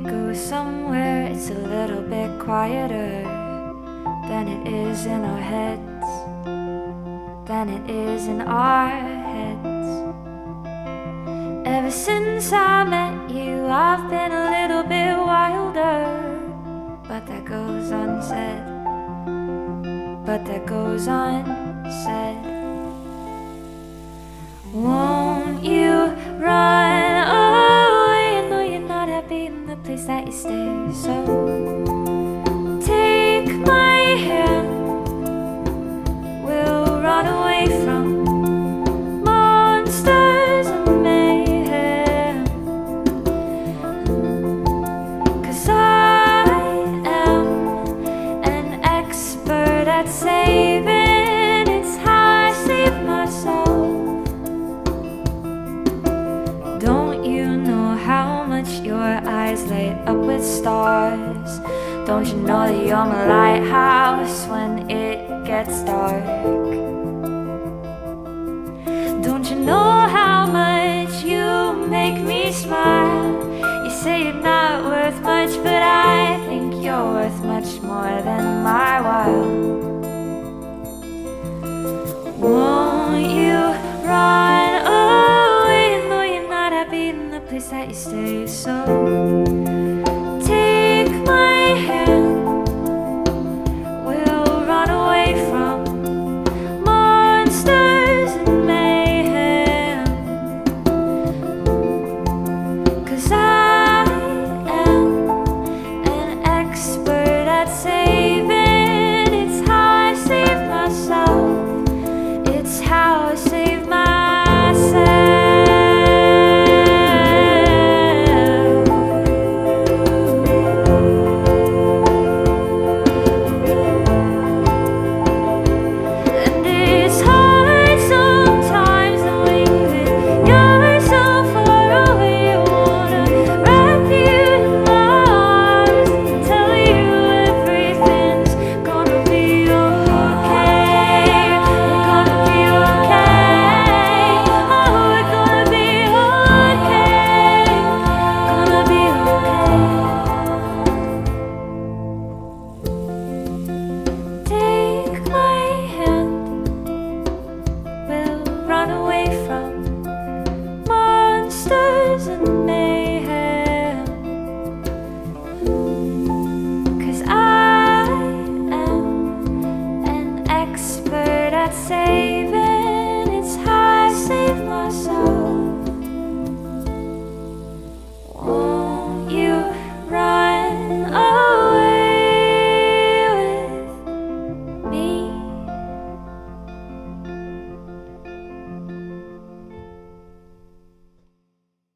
go somewhere, it's a little bit quieter than it is in our heads, than it is in our heads. Ever since I met you, I've been a little bit wilder, but that goes unsaid, but that goes unsaid. Won't you run away? I know you're not happy in the place that you stay, so take my hand. We'll run away from monsters and mayhem, 'cause I am an expert at saving. It's how I save myself. Don't you know how much your eyes light up with stars? Don't you know that you're my lighthouse when it gets dark? Don't you know how much you make me smile? You say you're not worth much, but I think you're worth much more than my while. Won't you run away? I know you're not happy in the place that you stay, so take my hand. We'll run away from monsters and mayhem, 'cause I am an expert at saving. It's how I save myself. It's how I save myself. And it's hard sometimes knowing that you're so far away. I wanna wrap you in my arms and tell you everything's gonna be okay. We're gonna be okay. Oh, we're gonna be okay. Gonna be okay. Take my hand. We'll run away from monsters and mayhem, 'cause I am an expert at saving.